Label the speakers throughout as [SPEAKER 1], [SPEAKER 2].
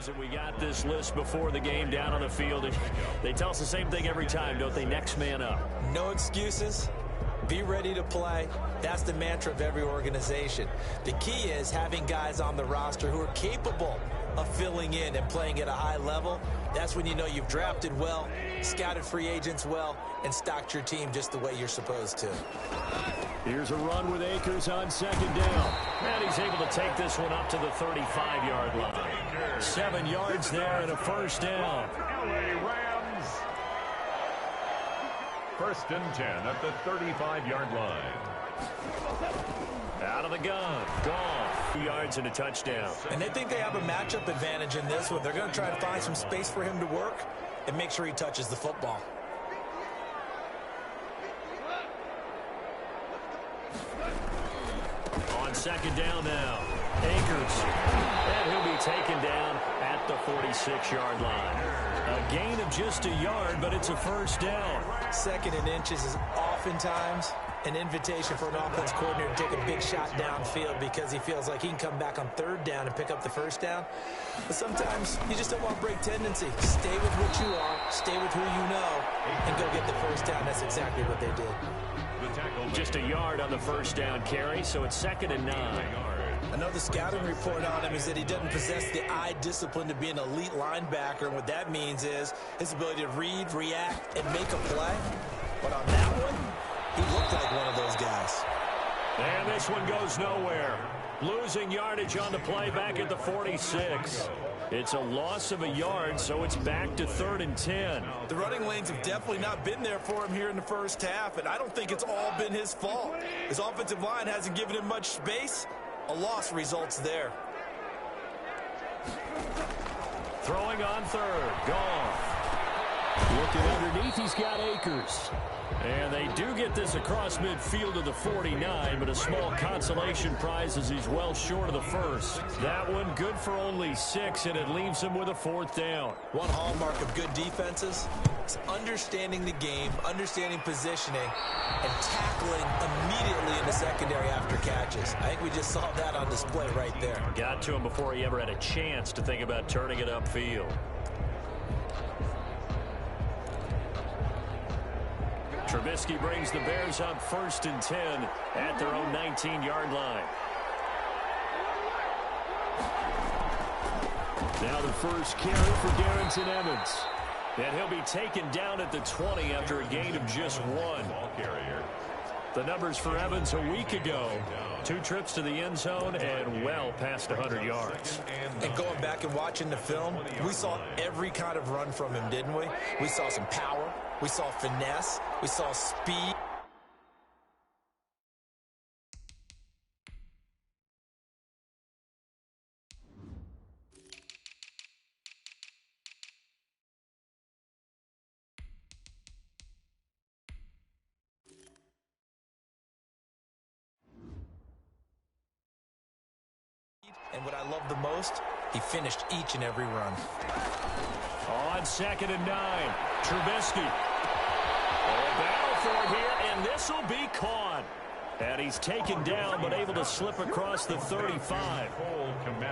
[SPEAKER 1] And we got this list before the game down on the field. They tell us the same thing every time, don't they? Next man up.
[SPEAKER 2] No excuses. Be ready to play. That's the mantra of every organization. The key is having guys on the roster who are capable of filling in and playing at a high level. That's when you know you've drafted well, scouted free agents well, and stocked your team just the way you're supposed to.
[SPEAKER 1] Here's a run with Akers on second down. And he's able to take this one up to the 35-yard line. 7 yards there and a first down.
[SPEAKER 3] LA Rams. First and 10 at the 35-yard line.
[SPEAKER 1] Out of the gun. Gone. 2 yards and a touchdown.
[SPEAKER 2] And they think they have a matchup advantage in this one. They're going to try to find some space for him to work and make sure he touches the football.
[SPEAKER 1] On second down now. Akers. And he'll be taken down at the 46-yard line. A gain of just a yard, but it's a first down.
[SPEAKER 2] Second and inches is oftentimes an invitation for an offense coordinator to take a big shot downfield because he feels like he can come back on third down and pick up the first down. But sometimes you just don't want to break tendency. Stay with what you are, stay with who you know, and go get the first down. That's exactly what they did.
[SPEAKER 1] Just a yard on the first down carry, so it's 2nd and 9.
[SPEAKER 2] Another scouting report on him is that he doesn't possess the eye discipline to be an elite linebacker, and what that means is his ability to read, react, and make a play. But on that one, he looked like one of those guys.
[SPEAKER 1] And this one goes nowhere. Losing yardage on the play back at the 46. It's a loss of a yard, so it's back to 3rd and 10.
[SPEAKER 2] The running lanes have definitely not been there for him here in the first half, and I don't think it's all been his fault. His offensive line hasn't given him much space. A loss results there.
[SPEAKER 1] Throwing on third. Gone. Looking underneath, he's got Akers. And they do get this across midfield to the 49, but a small consolation prize as he's well short of the first. That one good for only 6, and it leaves him with a 4th down.
[SPEAKER 2] One hallmark of good defenses is understanding the game, understanding positioning, and tackling immediately in the secondary after catches. I think we just saw that on display right there.
[SPEAKER 1] Got to him before he ever had a chance to think about turning it upfield. Trubisky brings the Bears up 1st and 10 at their own 19-yard line. Now the first carry for Darrington Evans. And he'll be taken down at the 20 after a gain of just 1. The numbers for Evans a week ago. 2 trips to the end zone and well past 100 yards.
[SPEAKER 2] And going back and watching the film, we saw every kind of run from him, didn't we? We saw some power. We saw finesse. We saw speed. And what I love the most, he finished each and every run.
[SPEAKER 1] On 2nd and 9, Trubisky. A battle for it here, and this will be caught. And he's taken down, but able to slip across the 35.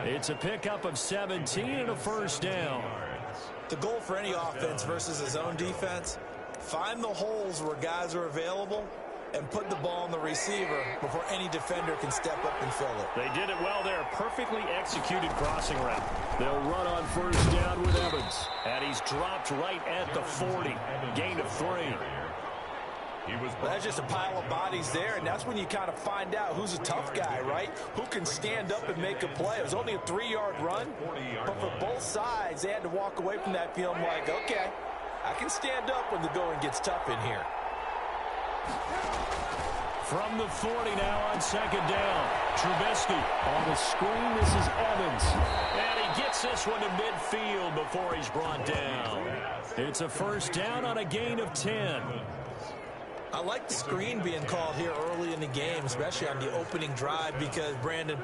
[SPEAKER 1] It's a pickup of 17 and a first down.
[SPEAKER 2] The goal for any offense versus his own defense, find the holes where guys are available and put the ball on the receiver before any defender can step up and fill it.
[SPEAKER 1] They did it well there. Perfectly executed crossing route. They'll run on first down with Evans. And he's dropped right at the 40. Gain of 3.
[SPEAKER 2] Well, that's just a pile of bodies there, and that's when you kind of find out who's a tough guy, right? Who can stand up and make a play. It was only a 3-yard run, but for both sides, they had to walk away from that feeling like, okay, I can stand up when the going gets tough in here.
[SPEAKER 1] From the 40 now on 2nd down. Trubisky on the screen. This is Evans. And he gets this one to midfield before he's brought down. It's a first down on a gain of 10.
[SPEAKER 2] I like the screen being called here early in the game, especially on the opening drive, because, Brandon,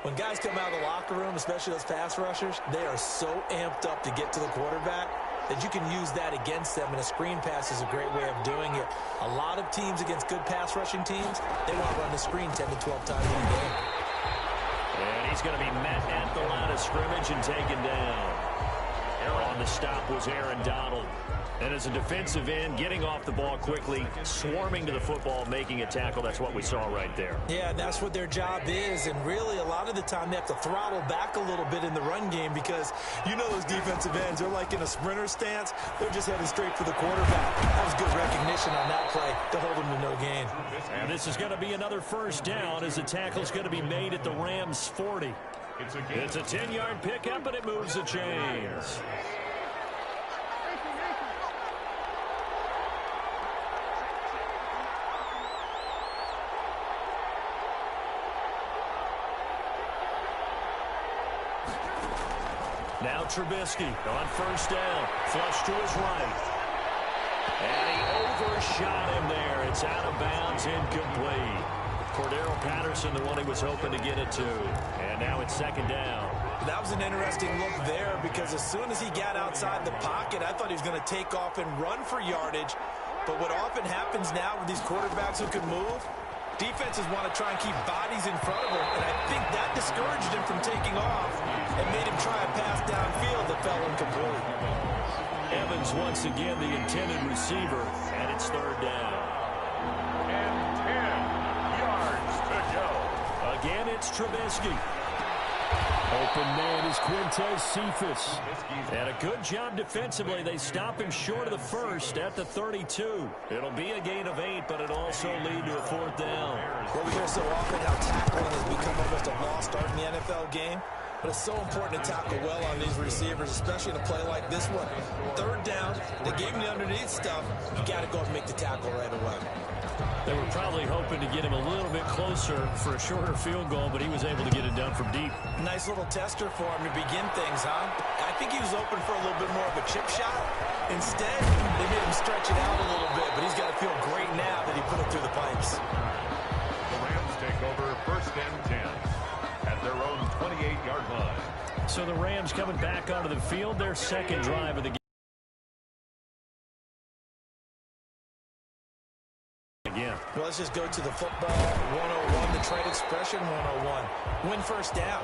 [SPEAKER 2] when guys come out of the locker room, especially those pass rushers, they are so amped up to get to the quarterback that you can use that against them, and a screen pass is a great way of doing it. A lot of teams against good pass rushing teams, they want to run the screen 10 to 12 times in a game.
[SPEAKER 1] And he's going to be met at the line of scrimmage and taken down. On the stop was Aaron Donald. And as a defensive end, getting off the ball quickly, swarming to the football, making a tackle, that's what we saw right there.
[SPEAKER 2] Yeah, that's what their job is, and really a lot of the time they have to throttle back a little bit in the run game because you know those defensive ends, they're like in a sprinter stance. They're just heading straight for the quarterback. That was good recognition on that play to hold them to no gain.
[SPEAKER 1] And this is going to be another first down as the tackle's going to be made at the Rams' 40. It's a 10-yard pickup, and it moves the chains. Now Trubisky on first down. Flush to his right. And he overshot him there. It's out of bounds, incomplete. Cordero Patterson, the one he was hoping to get it to. And now it's second down.
[SPEAKER 2] That was an interesting look there because as soon as he got outside the pocket, I thought he was going to take off and run for yardage. But what often happens now with these quarterbacks who can move, defenses want to try and keep bodies in front of him, and I think that discouraged him from taking off and made him try a pass downfield that fell incomplete.
[SPEAKER 1] Evans once again the intended receiver, and it's third down.
[SPEAKER 3] And 10 yards to go.
[SPEAKER 1] Again, it's Trubisky. Open man is Quintez Cephas. And a good job defensively. They stop him short of the first at the 32. It'll be a gain of 8, but it'll also lead to a fourth down.
[SPEAKER 2] Well, we hear so often how tackling has become almost a lost art in the NFL game. But it's so important to tackle well on these receivers, especially in a play like this one. Third down, they gave him the underneath stuff. You got to go and make the tackle right away.
[SPEAKER 1] They were probably hoping to get him a little bit closer for a shorter field goal, but he was able to get it done from deep.
[SPEAKER 2] Nice little tester for him to begin things, huh? I think he was open for a little bit more of a chip shot. Instead, they made him stretch it out a little bit, but he's got to feel great now that he put it through the pipes.
[SPEAKER 3] The Rams take over first and 10 at their own 28-yard line.
[SPEAKER 1] So the Rams coming back onto the field, their second drive of the game. Again.
[SPEAKER 2] Well, let's just go to the football 101, the trade expression 101. Win first down.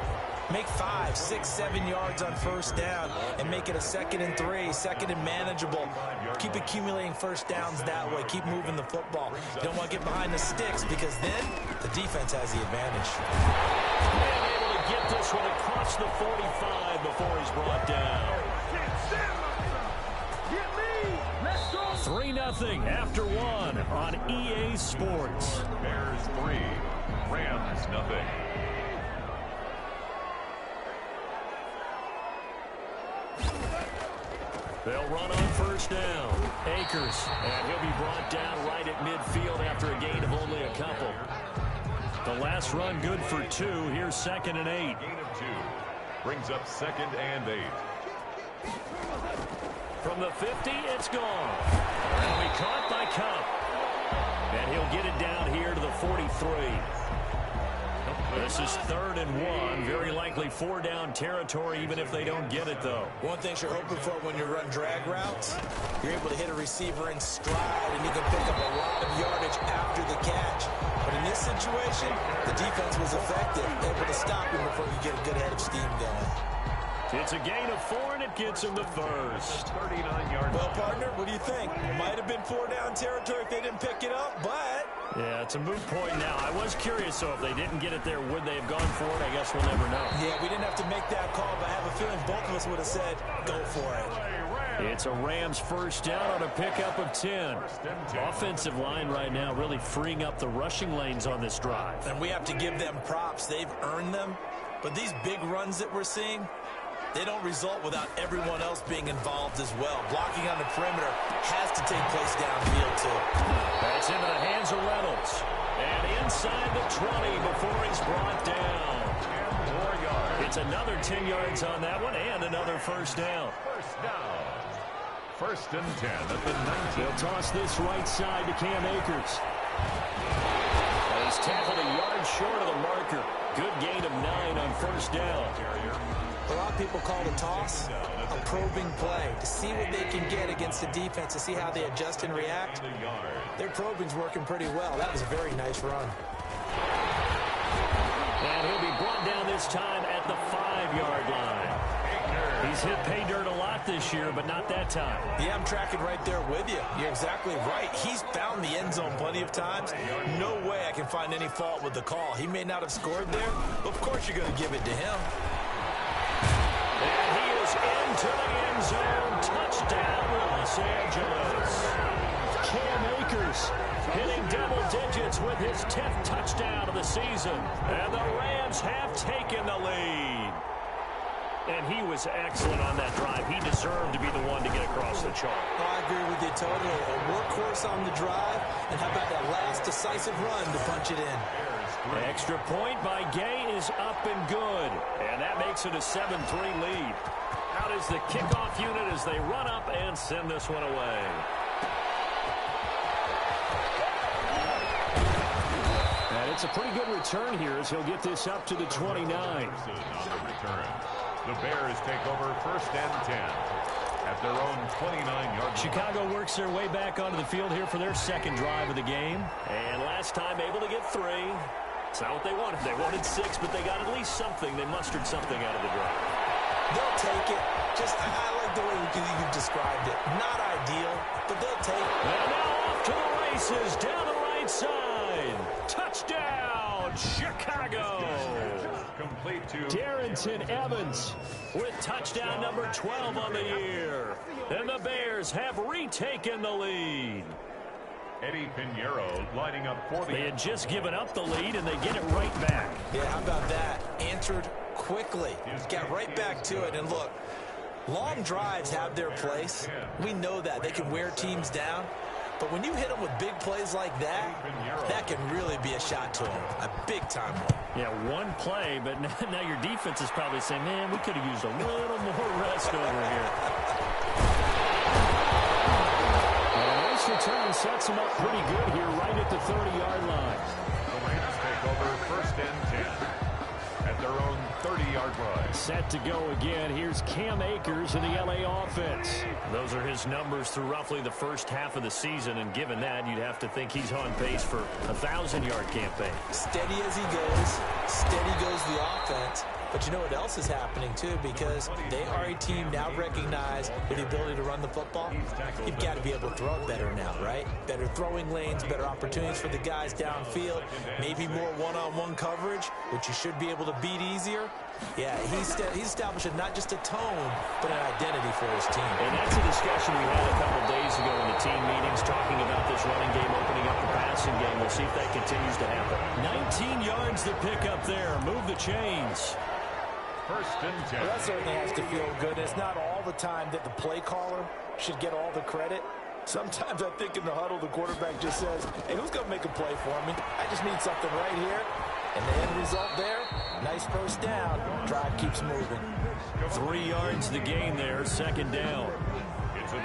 [SPEAKER 2] Make 5, 6, 7 yards on first down and make it a 2nd and 3, second and manageable. Keep accumulating first downs that way. Keep moving the football. You don't want to get behind the sticks because then the defense has the advantage.
[SPEAKER 1] Being able to get this one across the 45 before he's brought down. 3-0 after 1 on EA Sports.
[SPEAKER 3] Bears 3, Rams nothing.
[SPEAKER 1] They'll run on first down. Akers, and he'll be brought down right at midfield after a gain of only a couple. The last run good for 2. Here's 2nd and 8.
[SPEAKER 3] Gain of 2 brings up 2nd and 8.
[SPEAKER 1] From the 50, it's gone. It'll be caught by Cup. And he'll get it down here to the 43. This is 3rd and 1. Very likely 4-down territory, even if they don't get it, though.
[SPEAKER 2] One thing you're hoping for when you run drag routes, you're able to hit a receiver in stride, and you can pick up a lot of yardage after the catch. But in this situation, the defense was effective, able to stop him before you get a good head of steam going.
[SPEAKER 1] It's a gain of 4, and it gets him the first.
[SPEAKER 3] 39-yard.
[SPEAKER 2] Well, partner, what do you think? It might have been 4-down territory if they didn't pick it up, but...
[SPEAKER 1] Yeah, it's a moot point now. I was curious, so if they didn't get it there, would they have gone for it? I guess we'll never know.
[SPEAKER 2] Yeah, we didn't have to make that call, but I have a feeling both of us would have said, go for it.
[SPEAKER 1] It's a Rams first down on a pickup of 10. Offensive line right now really freeing up the rushing lanes on this drive.
[SPEAKER 2] And we have to give them props. They've earned them. But these big runs that we're seeing, they don't result without everyone else being involved as well. Blocking on the perimeter has to take place downfield, too.
[SPEAKER 1] That's into the hands of Reynolds. And inside the 20 before he's brought down.
[SPEAKER 3] 10 more yards.
[SPEAKER 1] It's another 10 yards on that one and another first down.
[SPEAKER 3] First down. 1st and 10 at the 19.
[SPEAKER 1] They'll toss this right side to Cam Akers. And he's tackled a yard short of the marker. Good gain of 9 on first down.
[SPEAKER 2] A lot of people call the toss a probing play to see what they can get against the defense, to see how they adjust and react. Their probing's working pretty well. That was a very nice run.
[SPEAKER 1] And he'll be brought down this time at the 5-yard line. He's hit pay dirt a lot this year, but not that time.
[SPEAKER 2] Yeah, I'm tracking right there with you. You're exactly right. He's found the end zone plenty of times. No way I can find any fault with the call. He may not have scored there, but of course you're going to give it to him.
[SPEAKER 1] And he is into the end zone. Touchdown, Los Angeles. Cam Akers hitting double digits with his 10th touchdown of the season. And the Rams have taken the lead. And he was excellent on that drive. He deserved to be the one to get across the chalk.
[SPEAKER 2] Oh, I agree with you totally. A workhorse on the drive. And how about that last decisive run to punch it in?
[SPEAKER 1] Extra point by Gay is up and good. And that makes it a 7-3 lead. Out is the kickoff unit as they run up and send this one away. And it's a pretty good return here as he'll get this up to the 29.
[SPEAKER 3] The Bears take over first and 10 at their own 29-yard line.
[SPEAKER 1] Chicago works their way back onto the field here for their second drive of the game. And last time able to get 3. It's not what they wanted. They wanted 6, but they got at least something. They mustered something out of the drive.
[SPEAKER 2] They'll take it. I like the way you described it. Not ideal, but they'll take it.
[SPEAKER 1] And now off to the races down the right side. Touchdown, Chicago.
[SPEAKER 3] Complete to
[SPEAKER 1] Darrington Evans with touchdown number 12 on the year. And the Bears have retaken the lead.
[SPEAKER 3] Eddie Pinheiro lining up for the...
[SPEAKER 1] They had just given up the lead, and they get it right back.
[SPEAKER 2] Yeah, how about that? Answered quickly. Got right back to it. And look, long drives have their place. We know that. They can wear teams down. But when you hit them with big plays like that, that can really be a shot to them. A big-time one.
[SPEAKER 1] Yeah, one play, but now your defense is probably saying, man, we could have used a little more rest over here. And a nice return sets them up pretty good here right at the 30-yard line.
[SPEAKER 3] The Rams take over first and 10 at their own 30-yard line.
[SPEAKER 1] Set to go again. Here's Cam Akers in the L.A. offense. Those are his numbers through roughly the first half of the season, and given that, you'd have to think he's on pace for a 1,000-yard campaign.
[SPEAKER 2] Steady as he goes, steady goes the offense. But you know what else is happening, too, because they are a team now recognized with the ability to run the football. You've got to be able to throw it better now, right? Better throwing lanes, better opportunities for the guys downfield, maybe more one-on-one coverage, which you should be able to beat easier. Yeah, he's establishing not just a tone, but an identity for his team.
[SPEAKER 1] And that's a discussion we had a couple days ago in the team meetings, talking about this running game opening up the passing game. We'll see if that continues to happen. 19 yards to pick up there. Move the chains.
[SPEAKER 3] First and 10.
[SPEAKER 2] Well, that certainly has to feel good. It's not all the time that the play caller should get all the credit. Sometimes I think in the huddle, the quarterback just says, hey, who's going to make a play for me? I just need something right here. And the end result there, nice first down. Drive keeps moving.
[SPEAKER 1] 3 yards to gain there, second down.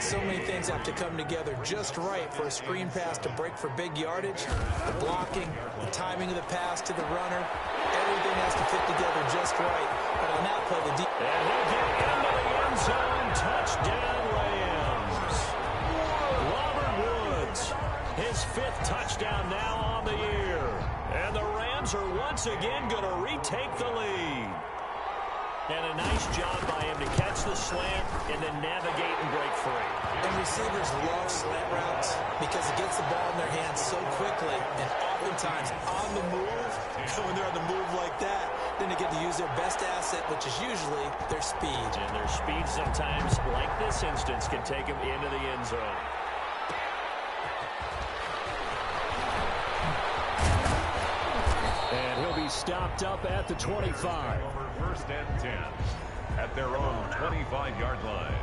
[SPEAKER 2] So many things have to come together just right for a screen pass to break for big yardage. The blocking, the timing of the pass to the runner, everything has to fit together just right. But on that play, the deep...
[SPEAKER 1] And he'll get into the end zone. Touchdown, Rams. Robert Woods, his 5th touchdown now on the year. And the Rams are once again going to retake the lead. And a nice job by him to catch the slant and then navigate and break free.
[SPEAKER 2] And receivers love slant routes because it gets the ball in their hands so quickly and oftentimes on the move. When they're on the move like that, then they get to use their best asset, which is usually their speed.
[SPEAKER 1] And their speed sometimes, like this instance, can take them into the end zone. And he'll be stopped up at the 25.
[SPEAKER 3] First and 10 at their own 25-yard line.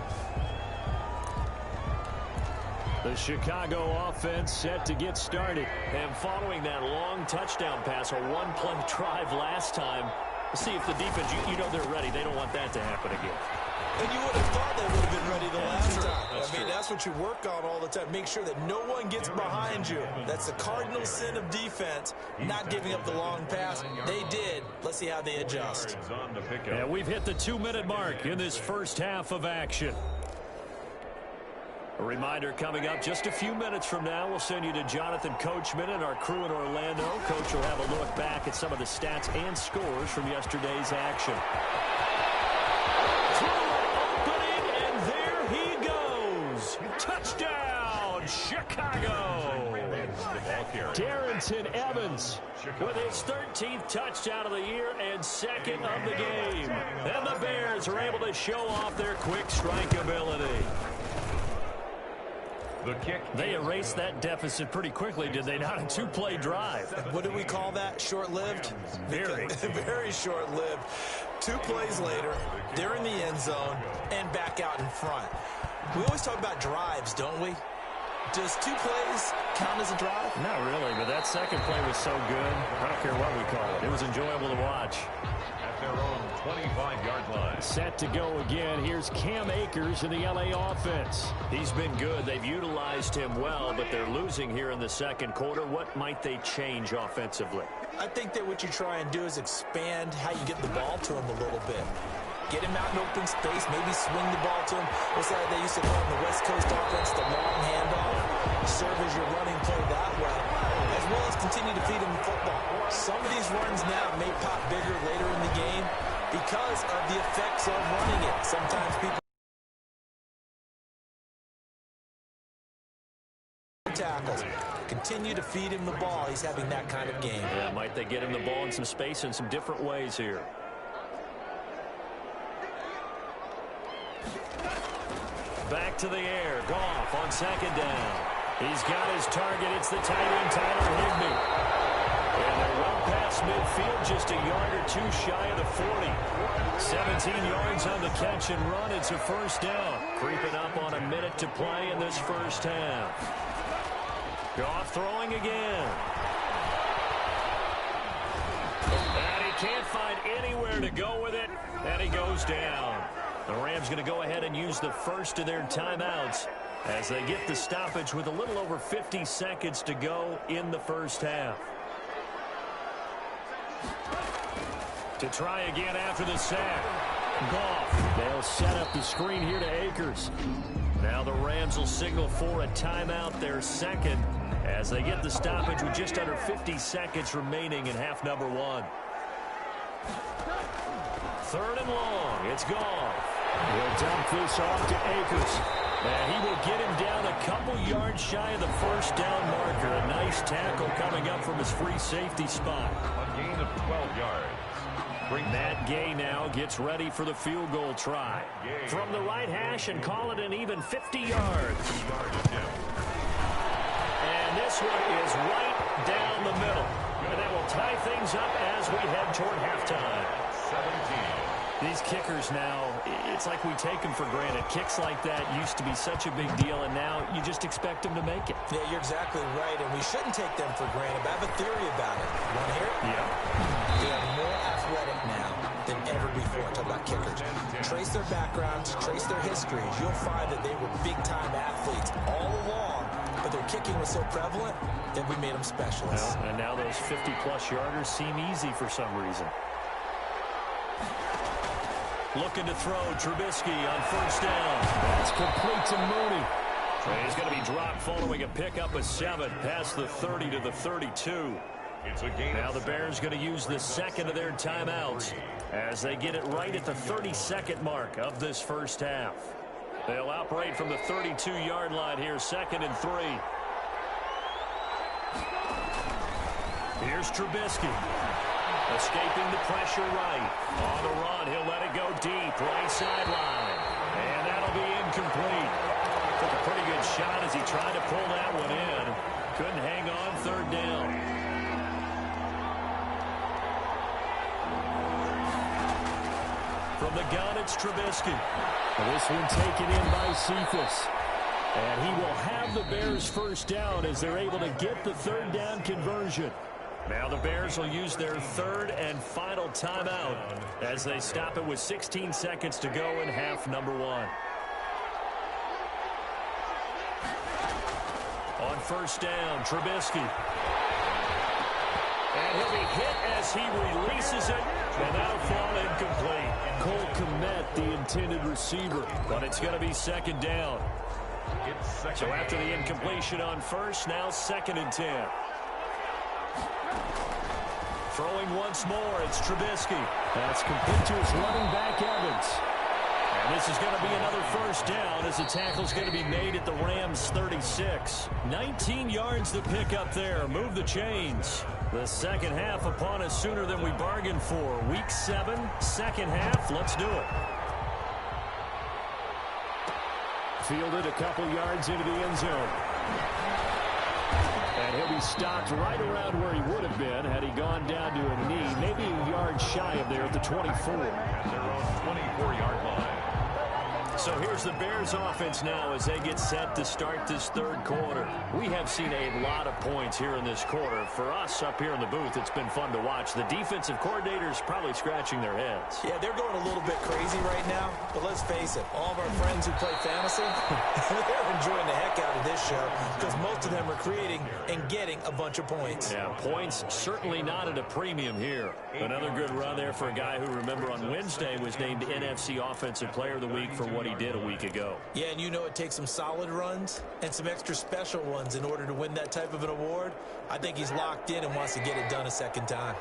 [SPEAKER 1] The Chicago offense set to get started. And following that long touchdown pass, a one-play drive last time, see if the defense, you know they're ready. They don't want that to happen again.
[SPEAKER 2] And you would have thought they would have been ready the last time. That's what you work on all the time. Make sure that no one gets behind you. That's the cardinal sin of defense, not giving up the long pass. They did. Let's see how they adjust.
[SPEAKER 1] And we've hit the 2-minute mark in this first half of action. A reminder coming up just a few minutes from now, we'll send you to Jonathan Coachman and our crew in Orlando. Coach will have a look back at some of the stats and scores from yesterday's action. Washington Evans with his 13th touchdown of the year and second of the game. And the Bears are able to show off their quick strike ability.
[SPEAKER 3] The kick.
[SPEAKER 1] They erased that deficit pretty quickly, did they not? A two-play drive.
[SPEAKER 2] What do we call that? Short-lived?
[SPEAKER 1] Very.
[SPEAKER 2] Very short-lived. 2 plays later, they're in the end zone and back out in front. We always talk about drives, don't we? Does 2 plays count as a drive?
[SPEAKER 1] Not really, but that second play was so good. I don't care what we call it. It was enjoyable to watch.
[SPEAKER 3] At their own 25-yard line.
[SPEAKER 1] Set to go again. Here's Cam Akers in the LA offense. He's been good. They've utilized him well, but they're losing here in the second quarter. What might they change offensively?
[SPEAKER 2] I think that what you try and do is expand how you get the ball to him a little bit. Get him out in open space, maybe swing the ball to him. What's that they used to call in the West Coast offense, the long handoff? Serve as your running play that way, as well as continue to feed him the football. Some of these runs now may pop bigger later in the game because of the effects of running it. Sometimes people tackles. Continue to feed him the ball. He's having that kind of game.
[SPEAKER 1] Yeah, might they get him the ball in some space in some different ways here? Back to the air. Goff on second down. He's got his target. It's the tight end, Tyler Higbee. And they're well past midfield, just a yard or 2 shy of the 40. 17 yards on the catch and run. It's a first down. Creeping up on a minute to play in this first half. Goff throwing again. And he can't find anywhere to go with it. And he goes down. The Rams going to go ahead and use the first of their timeouts as they get the stoppage with a little over 50 seconds to go in the first half. To try again after the sack. Goff. They'll set up the screen here to Akers. Now the Rams will signal for a timeout, their second, as they get the stoppage with just under 50 seconds remaining in half number 1. Third and long. It's Goff. He'll dump this off to Akers. And he will get him down a couple yards shy of the first down marker. A nice tackle coming up from his free safety spot.
[SPEAKER 3] A gain of 12 yards.
[SPEAKER 1] Matt Gay now gets ready for the field goal try. From the right hash and call it an even 50 yards. And this one is right down the middle. And that will tie things up as we head toward halftime.
[SPEAKER 3] 17.
[SPEAKER 1] These kickers now, it's like we take them for granted. Kicks like that used to be such a big deal, and now you just expect them to make it.
[SPEAKER 2] Yeah, you're exactly right, and we shouldn't take them for granted. But I have a theory about it. You want to hear it?
[SPEAKER 1] Yeah.
[SPEAKER 2] They are more athletic now than ever before. Talk about kickers. Trace their backgrounds, trace their histories. You'll find that they were big-time athletes all along, but their kicking was so prevalent that we made them specialists.
[SPEAKER 1] Well, and now those 50-plus yarders seem easy for some reason. Looking to throw, Trubisky on first down. That's complete to Mooney. And he's going to be dropped following a pickup of 7 past the 30 to the 32.
[SPEAKER 3] It's a gain.
[SPEAKER 1] Now the Bears going to use the second of their timeouts as they get it right at the 32nd mark of this first half. They'll operate from the 32-yard line here, 2nd and 3. Here's Trubisky. Escaping the pressure right. On the run, he'll let it go deep. Right sideline. And that'll be incomplete. Took a pretty good shot as he tried to pull that one in. Couldn't hang on, third down. From the gun, it's Trubisky. This one taken in by Cephas. And he will have the Bears first down as they're able to get the third down conversion. Now the Bears will use their third and final timeout as they stop it with 16 seconds to go in half number 1. On first down, Trubisky. And he'll be hit as he releases it, and that'll fall incomplete. Cole Kmet, the intended receiver, but it's going to be 2nd down. So after the incompletion on first, now 2nd and 10. Throwing once more, it's Trubisky. That's complete to his running back, Evans. And this is going to be another first down as the tackle's going to be made at the Rams' 36. 19 yards to pick up there. Move the chains. The second half upon us sooner than we bargained for. Week 7, second half. Let's do it. Fielded a couple yards into the end zone. And he'll be stopped right around where he would have been had he gone down to a knee, maybe a yard shy of there at the 24.
[SPEAKER 3] At their own 24-yard line.
[SPEAKER 1] So here's the Bears offense now as they get set to start this third quarter. We have seen a lot of points here in this quarter. For us up here in the booth, it's been fun to watch. The defensive coordinators probably scratching their heads.
[SPEAKER 2] Yeah, they're going a little bit crazy right now. But let's face it, all of our friends who play fantasy, they're enjoying the heck out of this show because most of them are creating and getting a bunch of points.
[SPEAKER 1] Yeah, points certainly not at a premium here. Another good run there for a guy who, remember, on Wednesday was named NFC Offensive Player of the Week for what he did a week ago.
[SPEAKER 2] Yeah, and you know it takes some solid runs and some extra special ones in order to win that type of an award. I think he's locked in and wants to get it done a second time.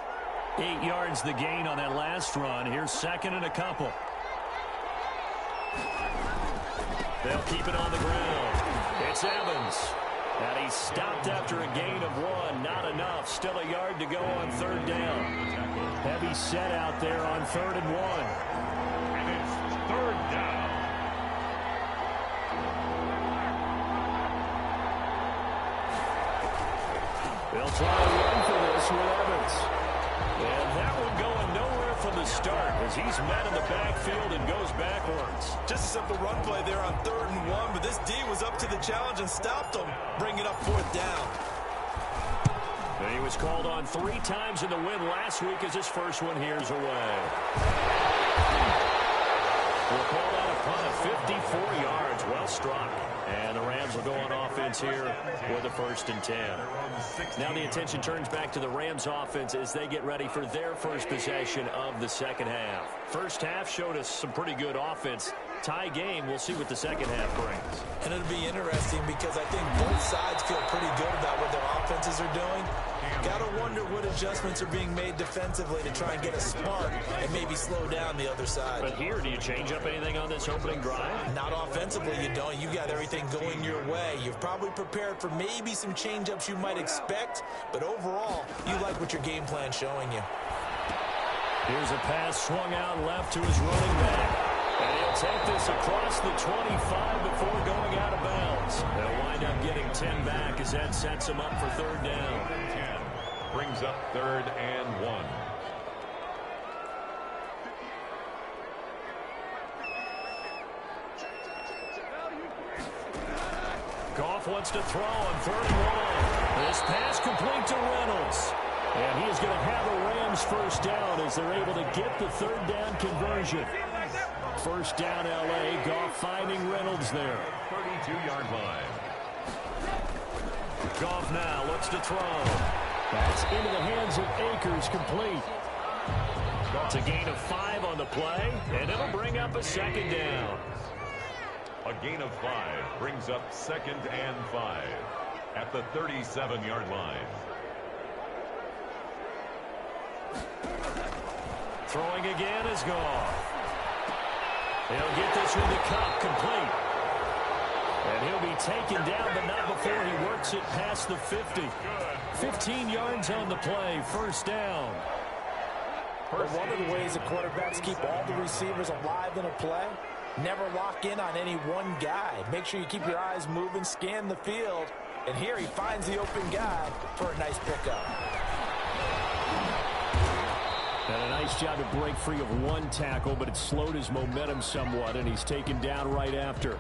[SPEAKER 1] 8 yards the gain on that last run. Here's second and a couple. They'll keep it on the ground. It's Evans. And he's stopped after a gain of 1. Not enough. Still a yard to go on third down. Heavy set out there on 3rd and 1.
[SPEAKER 3] And it's third down.
[SPEAKER 1] They'll try to run for this with Evans. And that one going nowhere from the start as he's met in the backfield and goes backwards.
[SPEAKER 2] Just a simple run play there on 3rd and 1, but this D was up to the challenge and stopped him, bringing up 4th down.
[SPEAKER 1] And he was called on 3 times in the win last week as his first one here's away. We'll call that a punt of 54 yards. Well struck. And the Rams will go on offense here with a 1st and 10. Now the attention turns back to the Rams offense as they get ready for their first possession of the second half. First half showed us some pretty good offense. Tie game, we'll see what the second half brings.
[SPEAKER 2] And it'll be interesting because I think both sides feel pretty good about what their offenses are doing. Got to wonder what adjustments are being made defensively to try and get a spark and maybe slow down the other side.
[SPEAKER 1] But here, do you change up anything on this opening drive?
[SPEAKER 2] Not offensively, you don't. You got everything going your way. You've probably prepared for maybe some change-ups you might expect, but overall, you like what your game plan's showing you.
[SPEAKER 1] Here's a pass swung out left to his running back. And he'll take this across the 25 before going out of bounds. They'll wind up getting 10 back as that sets him up for 3rd down.
[SPEAKER 3] 10 brings up 3rd and 1.
[SPEAKER 1] Goff wants to throw on 3rd and 1. This pass complete to Reynolds. And he is going to have a Rams first down as they're able to get the 3rd down conversion. First down, L.A. Goff finding Reynolds there.
[SPEAKER 3] 32-yard line.
[SPEAKER 1] Goff now looks to throw. That's into the hands of Akers, complete. It's a gain of 5 on the play, and it'll bring up a 2nd down.
[SPEAKER 3] A gain of 5 brings up 2nd and 5 at the 37-yard line.
[SPEAKER 1] Throwing again is Goff. He'll get this one to Cup, complete. And he'll be taken down, but not before he works it past the 50. 15 yards on the play, first down.
[SPEAKER 2] One of the ways the quarterbacks keep all the receivers alive in a play, never lock in on any one guy. Make sure you keep your eyes moving, scan the field. And here he finds the open guy for a nice pickup.
[SPEAKER 1] And a nice job to break free of 1 tackle, but it slowed his momentum somewhat, and he's taken down right after.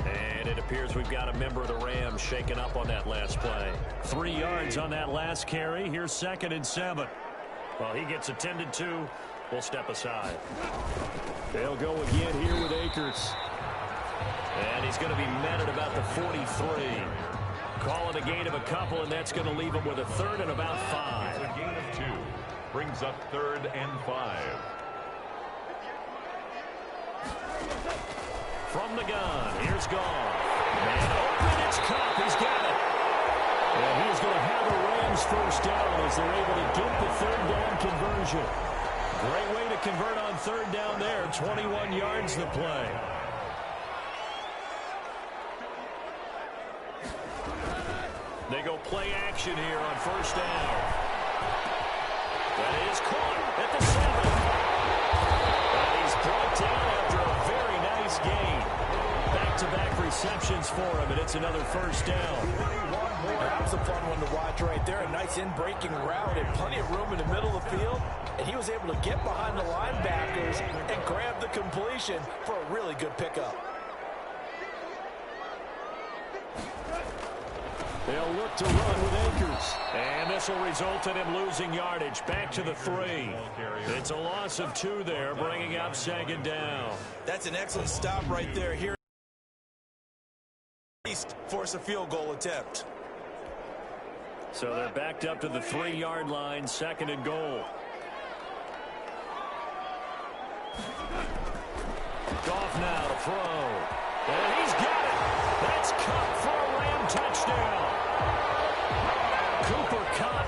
[SPEAKER 1] And it appears we've got a member of the Rams shaken up on that last play. 3 yards on that last carry. Here's 2nd and 7. Well, he gets attended to. We'll step aside. They'll go again here with Akers. And he's going to be met at about the 43. Call it a gain of a couple, and that's going to leave him with a 3rd and about 5.
[SPEAKER 3] It's a gain of 2. Brings up 3rd and 5.
[SPEAKER 1] From the gun, here's Goff. And open, it's Cup. He's got it. And he's going to have a Rams first down as they're able to get the 3rd down conversion. Great way to convert on third down there. 21 yards the play. They go play action here on first down. That is caught at the 7. And he's brought down after a very nice gain. Back-to-back receptions for him, and it's another first down.
[SPEAKER 2] That was a fun one to watch right there. A nice in-breaking route and plenty of room in the middle of the field. And he was able to get behind the linebackers and grab the completion for a really good pickup.
[SPEAKER 1] They'll look to run with Akers. And this will result in him losing yardage. Back to the 3. It's a loss of 2 there, bringing up second down.
[SPEAKER 2] That's an excellent stop right there. Here, at least force a field goal attempt.
[SPEAKER 1] So they're backed up to the 3-yard line, second and goal. Goff now to throw. And he's got it. That's Cup for a Ram touchdown. Cooper Cup,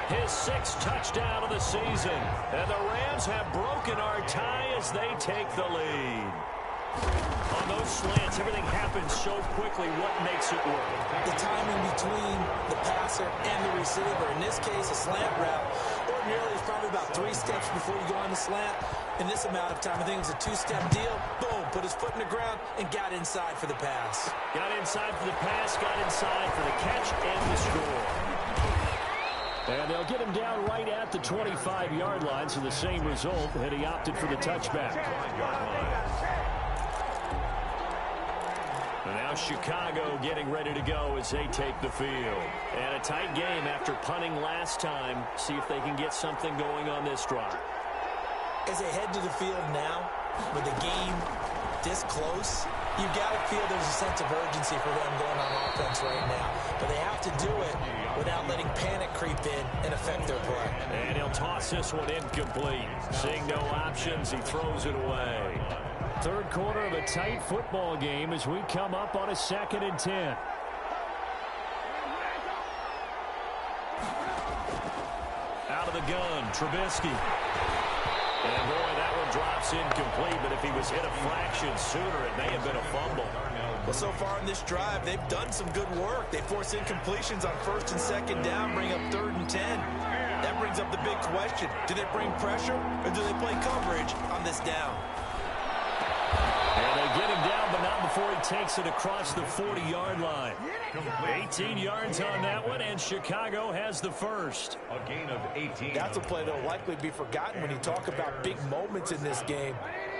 [SPEAKER 1] his 6th touchdown of the season. And the Rams have broken our tie as they take the lead. On those slants, everything happens so quickly. What makes it work?
[SPEAKER 2] The timing between the passer and the receiver. In this case, a slant route. Ordinarily, it's probably about 3 steps before you go on the slant. In this amount of time, I think it was a 2-step deal. Boom, put his foot in the ground and got inside for the pass.
[SPEAKER 1] Got inside for the pass, got inside for the catch and the score. And they'll get him down right at the 25-yard line, so the same result, and he opted for the touchback. And now Chicago getting ready to go as they take the field. And a tight game after punting last time. See if they can get something going on this drive.
[SPEAKER 2] As they head to the field now, with the game this close, you've got to feel there's a sense of urgency for them going on offense right now. But they have to do it without letting panic creep in and affect their play.
[SPEAKER 1] And he'll toss this one incomplete. Seeing no options, he throws it away. Third quarter of a tight football game as we come up on a 2nd and 10. Out of the gun, Trubisky. And boy, that one drops incomplete, but if he was hit a fraction sooner, it may have been a fumble.
[SPEAKER 2] Well, so far in this drive, they've done some good work. They force incompletions on 1st and 2nd down, bring up 3rd and 10. That brings up the big question. Do they bring pressure or do they play coverage on this down?
[SPEAKER 1] And they get him down, but not before he takes it across the 40-yard line. 18 yards on that one, and Chicago has the first.
[SPEAKER 3] A gain of 18.
[SPEAKER 2] That's a play that will likely be forgotten when you talk about big moments in this game.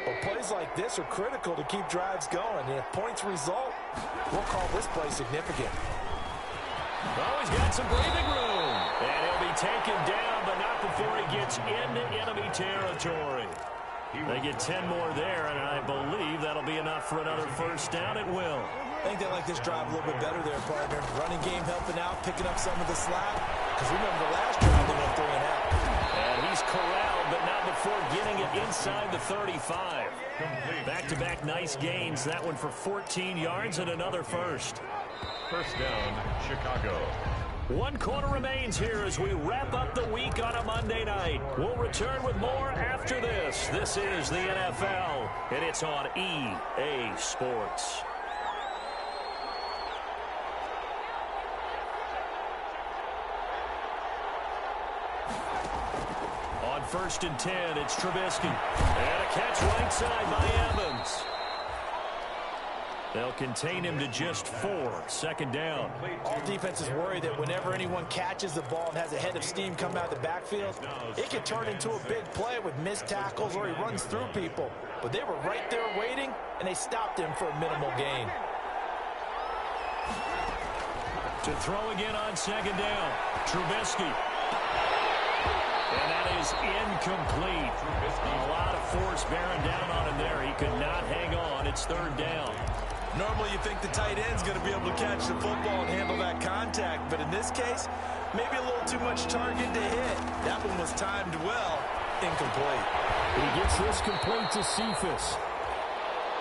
[SPEAKER 2] But plays like this are critical to keep drives going. And if points result, we'll call this play significant.
[SPEAKER 1] Oh, he's got some breathing room. And he'll be taken down, but not before he gets into enemy territory. They get 10 more there, and I believe that'll be enough for another first down. It will.
[SPEAKER 2] I think they like this drive a little bit better there, partner. Running game helping out, picking up some of the slack. Because remember the last drive, they went 3 and out.
[SPEAKER 1] And he's corralled, but not before getting it inside the 35. Back-to-back nice gains. That one for 14 yards and another first.
[SPEAKER 3] First down, Chicago.
[SPEAKER 1] 1 quarter remains here as we wrap up the week on a Monday night. We'll return with more after this. This is the NFL, and it's on EA Sports. On 1st and 10, it's Trubisky. And a catch right side by Evans. They'll contain him to just 4. Second down.
[SPEAKER 2] All defenses worry that whenever anyone catches the ball and has a head of steam come out of the backfield, it can turn into a big play with missed tackles or he runs through people. But they were right there waiting, and they stopped him for a minimal gain.
[SPEAKER 1] To throw again on second down. Trubisky. And that is incomplete. A lot of force bearing down on him there. He could not hang on. It's 3rd down.
[SPEAKER 2] Normally you think the tight end's going to be able to catch the football and handle that contact, but in this case, maybe a little too much target to hit. That one was timed well, incomplete.
[SPEAKER 1] He gets this complete to Cephas.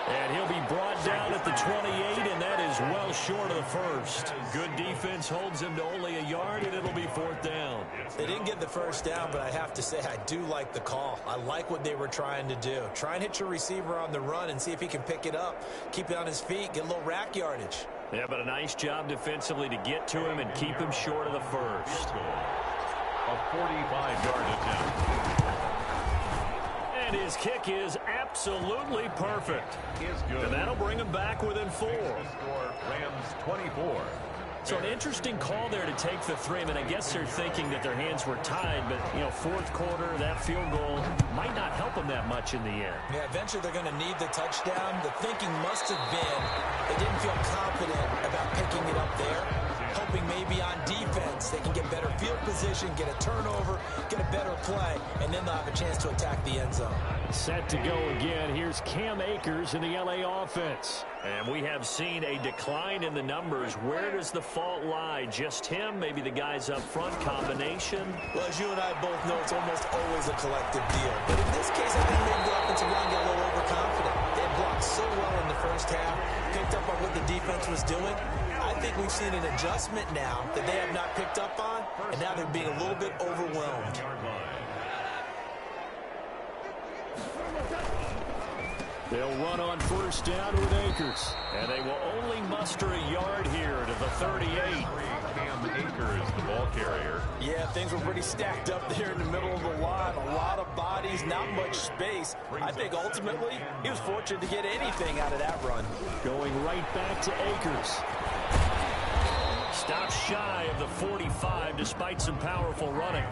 [SPEAKER 1] And he'll be brought down at the 28, and that is well short of the first. Good defense holds him to only a yard, and it'll be 4th down.
[SPEAKER 2] They didn't get the first down, but I have to say I do like the call. I like what they were trying to do. Try and hit your receiver on the run and see if he can pick it up, keep it on his feet, get a little rack yardage.
[SPEAKER 1] Yeah, but a nice job defensively to get to him and keep him short of the first.
[SPEAKER 3] A 45-yard attempt.
[SPEAKER 1] And his kick is absolutely perfect.
[SPEAKER 3] Is good.
[SPEAKER 1] And that'll bring him back within 4.
[SPEAKER 3] Score Rams 24.
[SPEAKER 1] So an interesting call there to take the 3. I mean, I guess they're thinking that their hands were tied, but, you know, 4th quarter, that field goal might not help them that much in the end.
[SPEAKER 2] Yeah, eventually they're going to need the touchdown. The thinking must have been they didn't feel confident about picking it up there, hoping maybe on defense they can get better field position, get a turnover, get a better play, and then they'll have a chance to attack the end zone.
[SPEAKER 1] Set to go again. Here's Cam Akers in the LA offense. And we have seen a decline in the numbers. Where does the fault lie? Just him? Maybe the guys up front? Combination?
[SPEAKER 2] Well, as you and I both know, it's almost always a collective deal. But in this case, I think maybe the offensive line got a little overconfident. They had blocked so well in the first half, picked up on what the defense was doing. I think we've seen an adjustment now that they have not picked up on, and now they're being a little bit overwhelmed.
[SPEAKER 1] They'll run on 1st down with Akers. And they will only muster a yard here to the 38.
[SPEAKER 3] Cam Akers, the ball carrier.
[SPEAKER 2] Yeah, things were pretty stacked up there in the middle of the line. A lot of bodies, not much space. I think ultimately he was fortunate to get anything out of that run.
[SPEAKER 1] Going right back to Akers. Stops shy of the 45 despite some powerful running.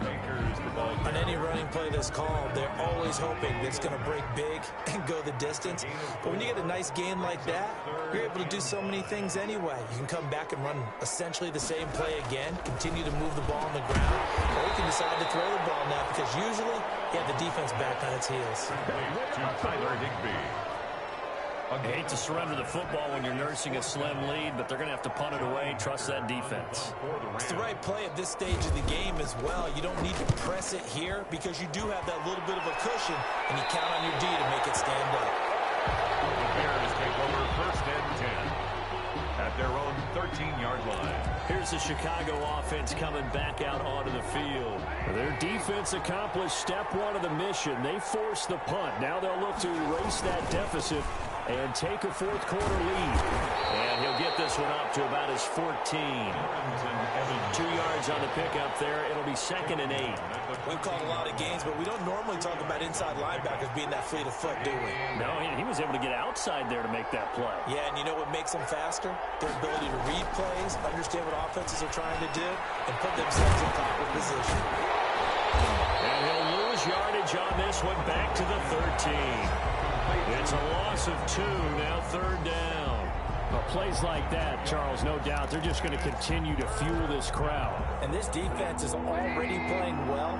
[SPEAKER 2] On any running play that's called, they're always hoping that it's going to break big and go the distance. But when you get a nice gain like that, you're able to do so many things anyway. You can come back and run essentially the same play again, continue to move the ball on the ground, or you can decide to throw the ball now because usually you have the defense back on its heels.
[SPEAKER 3] To Tyler Higbee.
[SPEAKER 1] I hate to surrender the football when you're nursing a slim lead, but they're going to have to punt it away. Trust that defense.
[SPEAKER 2] It's the right play at this stage of the game as well. You don't need to press it here because you do have that little bit of a cushion, and you count on your D to make it stand up.
[SPEAKER 3] The Bears take over 1st and 10 at their own 13-yard line.
[SPEAKER 1] Here's the Chicago offense coming back out onto the field. Their defense accomplished step 1 of the mission. They forced the punt. Now they'll look to erase that deficit and take a 4th quarter lead. And he'll get this one up to about his 14. 2 yards on the pickup there. It'll be 2nd and 8.
[SPEAKER 2] We've called a lot of games, but we don't normally talk about inside linebackers being that fleet of foot, do we?
[SPEAKER 1] No, he was able to get outside there to make that play.
[SPEAKER 2] Yeah, and you know what makes them faster? Their ability to read plays, understand what offenses are trying to do, and put themselves in proper position.
[SPEAKER 1] And he'll lose yardage on this one back to the 13. It's a loss of 2, now 3rd down. Well, plays like that, Charles, no doubt, they're just going to continue to fuel this crowd.
[SPEAKER 2] And this defense is already playing well,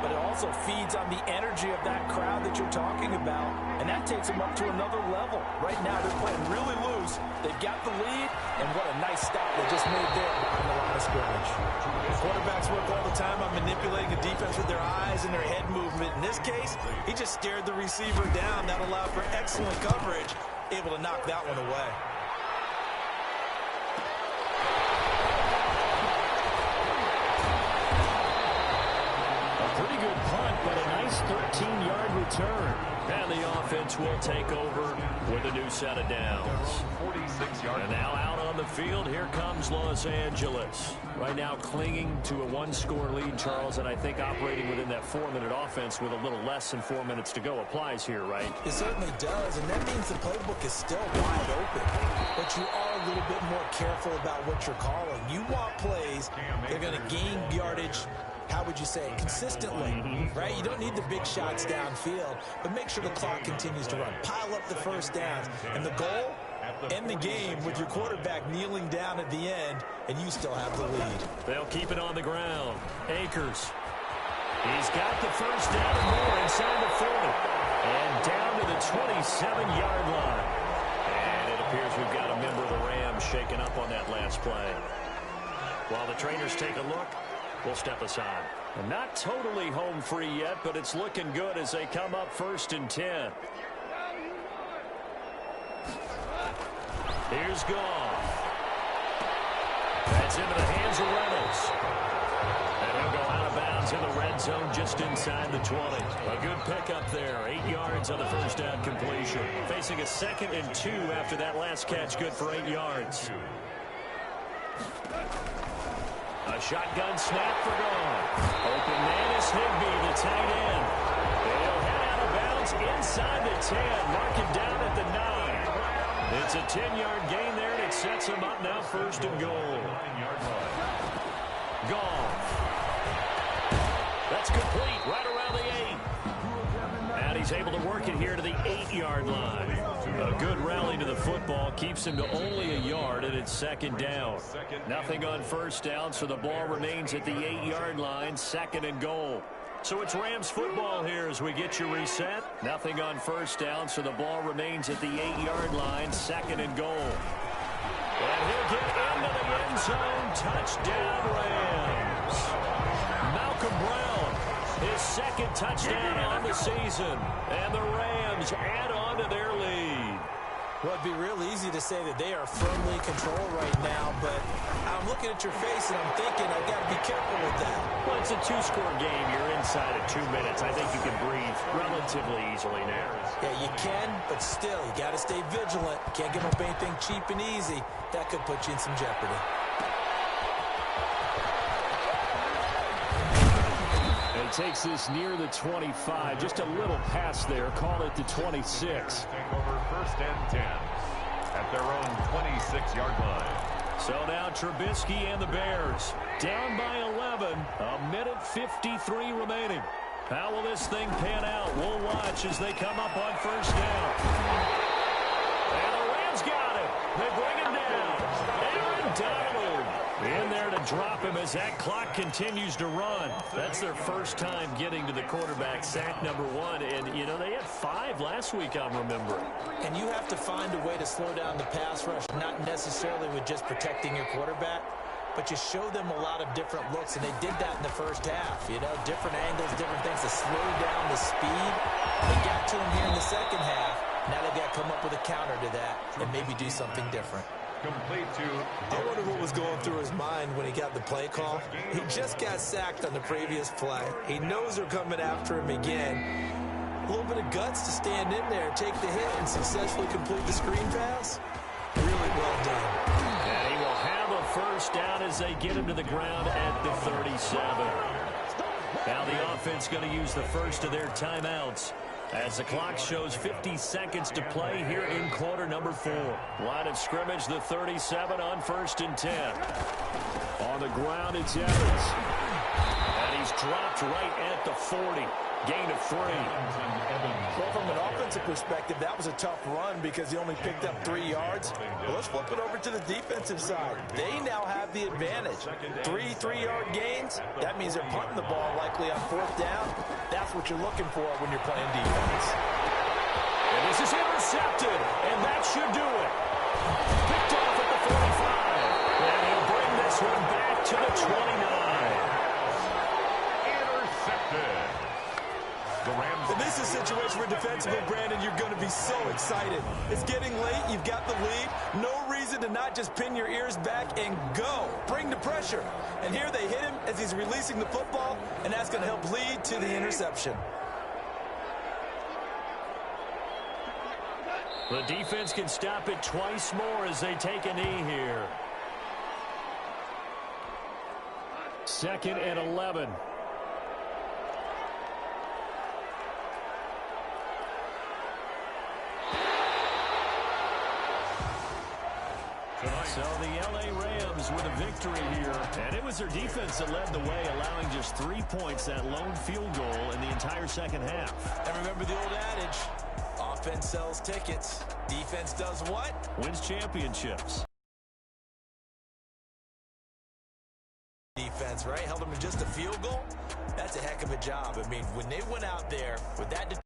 [SPEAKER 2] but it also feeds on the energy of that crowd that you're talking about, and that takes them up to another level. Right now, they're playing really loose. They've got the lead, and what a nice stop they just made there behind the line of scrimmage. Quarterbacks work all the time on manipulating the defense with their eyes and their head movement. In this case, he just stared the receiver down. That allowed for excellent coverage, able to knock that one away.
[SPEAKER 1] Pretty good punt, but a nice 13-yard return. And the offense will take over with a new set of downs.
[SPEAKER 3] 46-yard.
[SPEAKER 1] And now out on the field, here comes Los Angeles. Right now clinging to a 1-score lead, Charles, and I think operating within that 4-minute offense with a little less than 4 minutes to go applies here, right?
[SPEAKER 2] It certainly does, and that means the playbook is still wide open. But you are a little bit more careful about what you're calling. You want plays that are going to gain yardage, how would you say, consistently, right? You don't need the big shots downfield, but make sure the clock continues to run. Pile up the first downs. And the goal, end the game with your quarterback kneeling down at the end, and you still have the lead.
[SPEAKER 1] They'll keep it on the ground. Akers. He's got the first down and more inside the 40. And down to the 27-yard line. And it appears we've got a member of the Rams shaking up on that last play. While the trainers take a look, we'll step aside. And not totally home free yet, but it's looking good as they come up 1st and 10. Here's Goff. That's into the hands of Reynolds. And he'll go out of bounds in the red zone just inside the 20. A good pickup there. 8 yards on the first down completion. Facing a 2nd and 2 after that last catch. Good for 8 yards. A shotgun snap for Goff. Open man is Higbee, the tight end. They'll head out of bounds inside the 10. Mark it down at the 9. It's a 10-yard gain there, and it sets him up now 1st and goal. Goff. That's complete right around the 8. And he's able to work it here to the 8-yard line. A good rally to the football keeps him to only a yard, and it's 2nd down. Nothing on 1st down, so the ball remains at the 8-yard line, 2nd and goal. So it's Rams football here as we get you reset. Nothing on 1st down, so the ball remains at the 8-yard line, 2nd and goal. And he'll get into the end zone. Touchdown, Rams. Malcolm Brown, his 2nd touchdown on the season. And the Rams add on to their lead.
[SPEAKER 2] Well, it'd be real easy to say that they are firmly in control right now, but I'm looking at your face and I'm thinking I've got to be careful with that.
[SPEAKER 1] Well, it's a 2-score game. You're inside of 2 minutes. I think you can breathe relatively easily now.
[SPEAKER 2] Yeah, you can, but still, you got to stay vigilant. You can't give up anything cheap and easy. That could put you in some jeopardy.
[SPEAKER 1] And he takes this near the 25. Just a little pass there. Call it the 26.
[SPEAKER 3] Take over 1st and 10 at their own 26-yard line.
[SPEAKER 1] So now Trubisky and the Bears down by 11. A minute 53 remaining. How will this thing pan out? We'll watch as they come up on 1st down. And the Rams got it. They bring him down. Aaron Donald in there to drop him as that clock continues to run. That's their first time getting to the quarterback, sack number 1. And, you know, they had 5 last week, I'm remembering.
[SPEAKER 2] And you have to find a way to slow down the pass rush, not necessarily with just protecting your quarterback, but you show them a lot of different looks, and they did that in the first half. You know, different angles, different things to slow down the speed. They got to him here in the second half. Now they've got to come up with a counter to that and maybe do something different.
[SPEAKER 3] Complete to...
[SPEAKER 2] I wonder what was going through his mind when he got the play call. He just got sacked on the previous play. He knows they're coming after him again. A little bit of guts to stand in there, take the hit, and successfully complete the screen pass. Really well done.
[SPEAKER 1] And he will have a 1st down as they get him to the ground at the 37. Now the offense going to use the first of their timeouts as the clock shows 50 seconds to play here in quarter number 4. Line of scrimmage, the 37 on 1st and 10. On the ground, it's Evans. And he's dropped right at the 40. Gain of 3.
[SPEAKER 2] Well, from an offensive perspective, that was a tough run because he only picked up 3 yards. Well, let's flip it over to the defensive side. They now have the advantage. 3 3-yard gains. That means they're punting the ball likely on 4th down. That's what you're looking for when you're playing defense.
[SPEAKER 1] And this is intercepted, and that should do it. Picked off at the 45. And he'll bring this one back to the 29.
[SPEAKER 3] Intercepted.
[SPEAKER 2] And this is a situation where defensively, Brandon, you're going to be so excited. It's getting late. You've got the lead. No reason to not just pin your ears back and go. Bring the pressure. And here they hit him as he's releasing the football, and that's going to help lead to the interception.
[SPEAKER 1] The defense can stop it twice more as they take a knee here. 2nd and 11. So the L.A. Rams with a victory here. And it was their defense that led the way, allowing just 3 points, that lone field goal in the entire second half.
[SPEAKER 2] And remember the old adage, offense sells tickets. Defense does what?
[SPEAKER 1] Wins championships.
[SPEAKER 2] Defense, right? Held them to just a field goal. That's a heck of a job. I mean, when they went out there with that